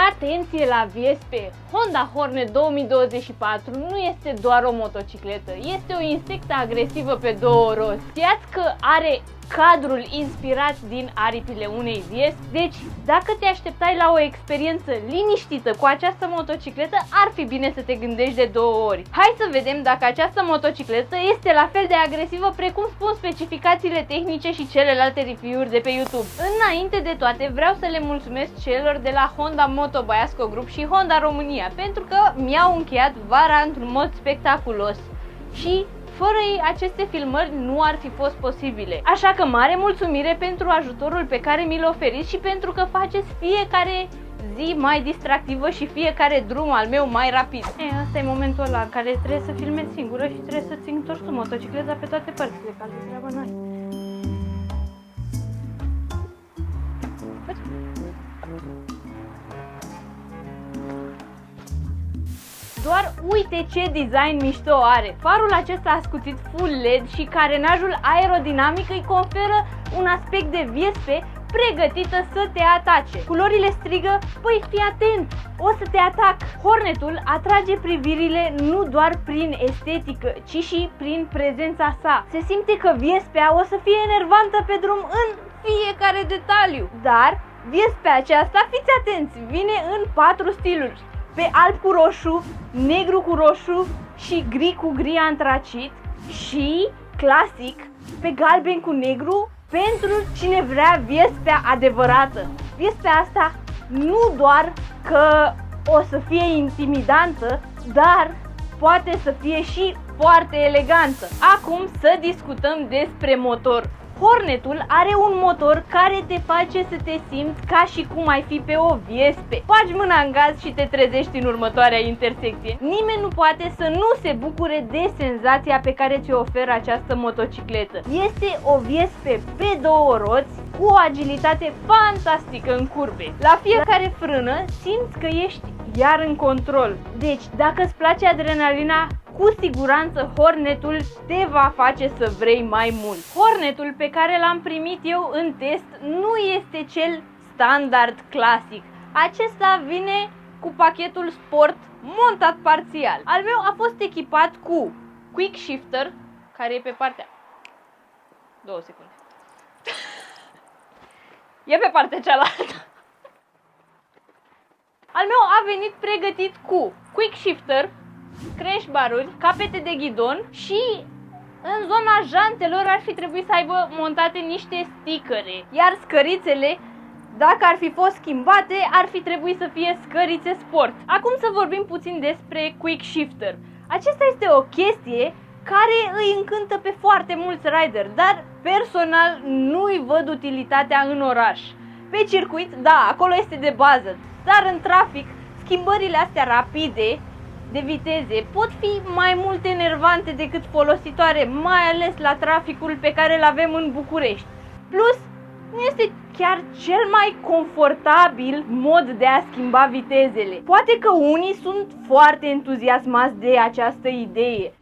Atenție la VSP! Honda Hornet 2024 nu este doar o motocicletă, este o insectă agresivă pe două roți. Știați că are cadrul inspirat din aripile unei VSP? Deci, dacă te așteptai la o experiență liniștită cu această motocicletă, ar fi bine să te gândești de două ori. Hai să vedem dacă această motocicletă este la fel de agresivă precum spun specificațiile tehnice și celelalte review-uri de pe YouTube. Înainte de toate, vreau să le mulțumesc celor de la Honda Moto Băiasco Group și Honda România pentru că mi-au încheiat vara într-un mod spectaculos și fără ei aceste filmări nu ar fi fost posibile. Așa că mare mulțumire pentru ajutorul pe care mi-l oferiți și pentru că faceți fiecare zi mai distractivă și fiecare drum al meu mai rapid. Asta e momentul ăla în care trebuie să filmezi singură și trebuie să-ți întorci tu motocicleta pe toate părțile, ca de treaba n-ai. Doar uite ce design mișto are! Farul acesta ascuțit full LED și carenajul aerodinamic îi conferă un aspect de VSP pregătită să te atace. Culorile strigă, păi fii atent, o să te atac! Hornetul atrage privirile nu doar prin estetică, ci și prin prezența sa. Se simte că VSP-a o să fie enervantă pe drum în fiecare detaliu. Dar VSP-a aceasta, fiți atenți, vine în 4 stiluri. Pe alb cu roșu, negru cu roșu și gri cu gri antracit și, clasic, pe galben cu negru pentru cine vrea VSP-a adevărată. VSP-a asta nu doar că o să fie intimidantă, dar poate să fie și foarte elegantă. Acum să discutăm despre motor. Hornetul are un motor care te face să te simți ca și cum ai fi pe o VSP. Bagi mâna în gaz și te trezești în următoarea intersecție. Nimeni nu poate să nu se bucure de senzația pe care ți-o oferă această motocicletă. Este o VSP pe două roți cu o agilitate fantastică în curbe. La fiecare frână simți că ești iar în control. Deci, dacă îți place adrenalina, cu siguranță Hornetul te va face să vrei mai mult. Hornetul pe care l-am primit eu în test nu este cel standard clasic. Acesta vine cu pachetul sport montat parțial. Al meu a fost echipat cu Quick Shifter, care e pe partea... 2 secunde. E pe partea cealaltă. Al meu a venit pregătit cu Quick Shifter, crash baruri, capete de ghidon și în zona jantelor ar fi trebuit să aibă montate niște stickere, iar scărițele, dacă ar fi fost schimbate, ar fi trebuit să fie scărițe sport. Acum să vorbim puțin despre Quick Shifter. Acesta este o chestie care îi încântă pe foarte mulți rideri, dar personal nu-i văd utilitatea în oraș. Pe circuit, da, acolo este de bază, dar în trafic, schimbările astea rapide de viteze pot fi mai mult enervante decât folositoare, mai ales la traficul pe care îl avem în București. Plus, nu este chiar cel mai confortabil mod de a schimba vitezele. Poate că unii sunt foarte entuziasmați de această idee,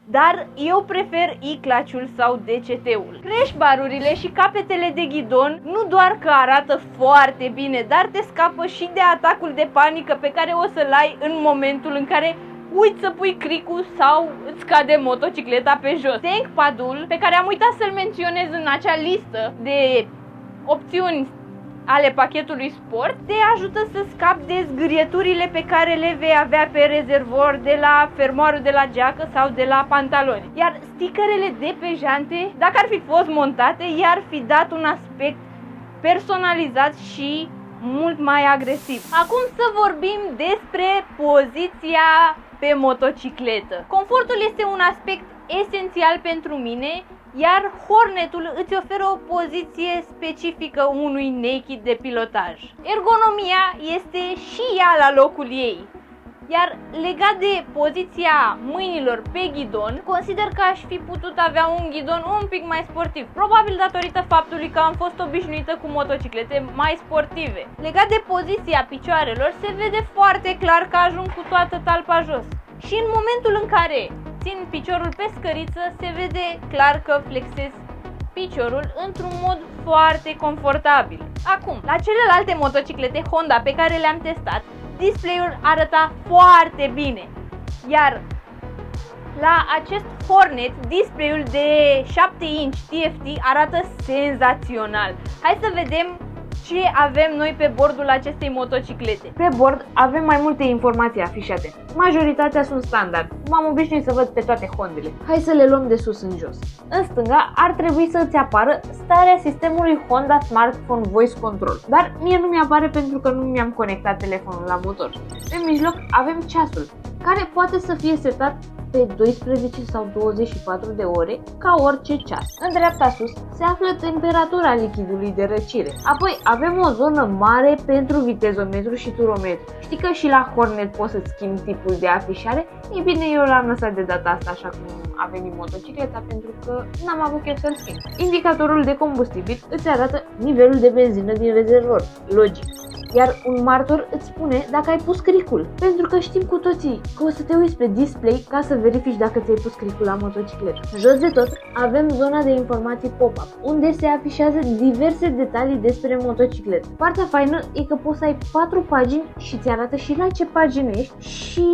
dar eu prefer e-clutch-ul sau DCT-ul. Crash barurile și capetele de ghidon nu doar că arată foarte bine, dar te scapă și de atacul de panică pe care o să-l ai în momentul în care uiți să pui cricul sau îți cade motocicleta pe jos. Tank pad-ul, pe care am uitat să-l menționez în acea listă de opțiuni ale pachetului sport, te ajută să scapi de zgârieturile pe care le vei avea pe rezervor de la fermoarul de la geacă sau de la pantaloni. Iar stickerele de pe jante, dacă ar fi fost montate, i-ar fi dat un aspect personalizat și mult mai agresiv. Acum să vorbim despre poziția pe motocicletă. Confortul este un aspect esențial pentru mine, iar Hornetul îți oferă o poziție specifică unui naked de pilotaj. Ergonomia este și ea la locul ei. Iar legat de poziția mâinilor pe ghidon, consider că aș fi putut avea un ghidon un pic mai sportiv, probabil datorită faptului că am fost obișnuită cu motociclete mai sportive. Legat de poziția picioarelor, se vede foarte clar că ajung cu toată talpa jos. Și în momentul în care țin piciorul pe scăriță, se vede clar că flexez piciorul într-un mod foarte confortabil. Acum, la celelalte motociclete Honda pe care le-am testat, display-ul arăta foarte bine, iar la acest Hornet, display-ul de 7 inch TFT arată senzațional. Hai să vedem ce avem noi pe bordul acestei motociclete. Pe bord avem mai multe informații afișate. Majoritatea sunt standard. M-am obișnuit să văd pe toate Hondele. Hai să le luăm de sus în jos. În stânga ar trebui să îți apară starea sistemului Honda Smartphone Voice Control, dar mie nu mi-apare pentru că nu mi-am conectat telefonul la motor. În mijloc avem ceasul, care poate să fie setat pe 12 sau 24 de ore, ca orice ceas. În dreapta sus se află temperatura lichidului de răcire. Apoi avem o zonă mare pentru vitezometru și turometru. Știi că și la Hornet poți să-ți schimbi tipul de afișare? Ei bine, eu l-am lăsat de data asta așa cum a venit motocicleta, pentru că n-am avut chef să-l schimb. Indicatorul de combustibil îți arată nivelul de benzină din rezervor, logic. Iar un martor îți spune dacă ai pus cricul, pentru că știm cu toții că o să te uiți pe display ca să verifici dacă ți-ai pus cricul la motocicletă. Jos de tot avem zona de informații pop-up, unde se afișează diverse detalii despre motocicletă. Partea faină e că poți să ai 4 pagini și ți arată și la ce pagină ești și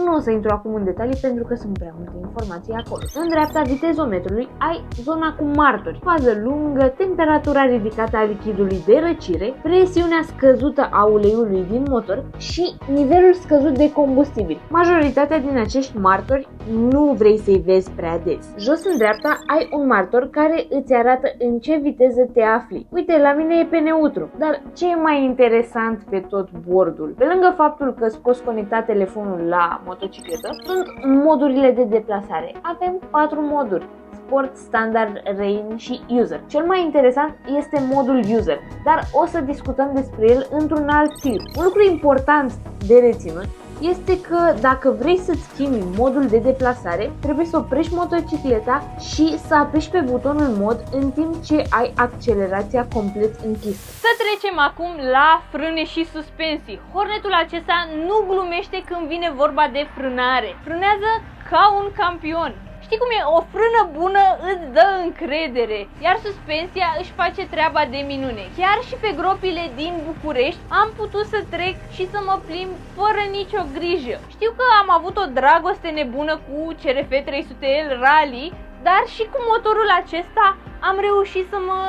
nu o să intru acum în detalii pentru că sunt prea multe informații acolo. În dreapta vitezometrului ai zona cu martori, fază lungă, temperatura ridicată a lichidului de răcire, presiunea scăzută a uleiului din motor și nivelul scăzut de combustibil. Majoritatea din acești martori nu vrei să-i vezi prea des. Jos în dreapta ai un martor care îți arată în ce viteză te afli. Uite, la mine e pe neutru, dar ce e mai interesant pe tot bordul, pe lângă faptul că îți poți conecta telefonul la motocicletă, sunt modurile de deplasare. Avem 4 moduri: Sport, Standard, Rain și User. Cel mai interesant este modul User, dar o să discutăm despre el într-un alt clip. Un lucru important de reținut este că dacă vrei să-ți schimbi modul de deplasare, trebuie să oprești motocicleta și să apeși pe butonul mod în timp ce ai accelerația complet închisă. Să trecem acum la frâne și suspensii. Hornetul acesta nu glumește când vine vorba de frânare. Frânează ca un campion. Știi cum e? O frână bună îți dă încredere, iar suspensia își face treaba de minune. Chiar și pe gropile din București am putut să trec și să mă plimb fără nicio grijă. Știu că am avut o dragoste nebună cu CRF 300L Rally, dar și cu motorul acesta am reușit să mă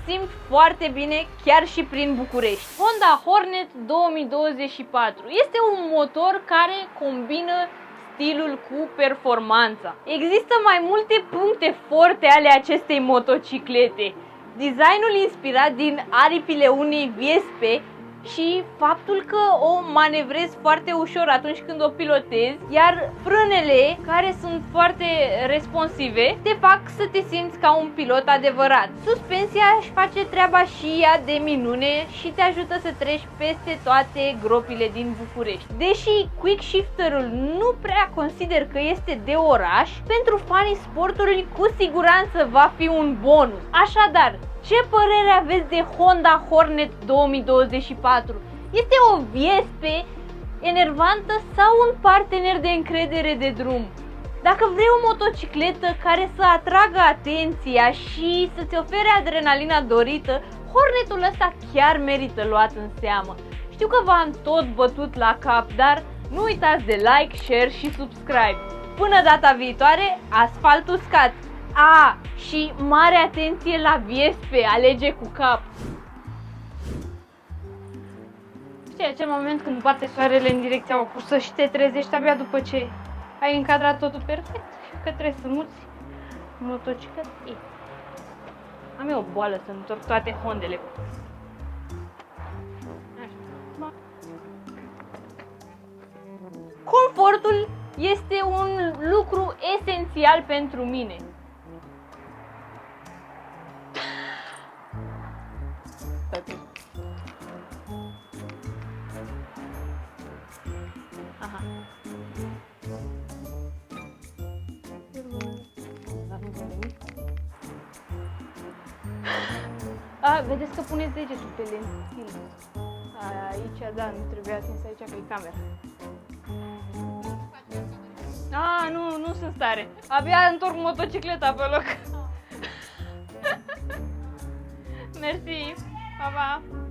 simt foarte bine chiar și prin București. Honda Hornet 2024 este un motor care combină stilul cu performanța. Există mai multe puncte forte ale acestei motociclete. Designul inspirat din aripile unei Vespe și faptul că o manevrezi foarte ușor atunci când o pilotezi, iar frânele, care sunt foarte responsive, te fac să te simți ca un pilot adevărat. Suspensia își face treaba și ea de minune și te ajută să treci peste toate gropile din București. Deși quick shifter-ul nu prea consider că este de oraș, pentru fanii sportului cu siguranță va fi un bonus. Așadar, ce părere aveți de Honda Hornet 2024? Este o Vespe enervantă sau un partener de încredere de drum? Dacă vrei o motocicletă care să atragă atenția și să-ți ofere adrenalina dorită, Hornetul ăsta chiar merită luat în seamă. Știu că v-am tot bătut la cap, dar nu uitați de like, share și subscribe. Până data viitoare, asfalt uscat! Și mare atenție la Vespe, alege cu cap. Știi, acel moment când bate soarele în direcția opusă și te trezești abia după ce ai încadrat totul perfect și că trebuie să muți motocicletă. Am eu o boală să întorc toate Hondele. Confortul este un lucru esențial pentru mine. Aha. Vedeți că puneți degetul pe lentilă. Aici, da, nu trebuie atins aici că e camera. Nu sunt în stare. Abia întorc motocicleta pe loc. Mersi! Pa, pa!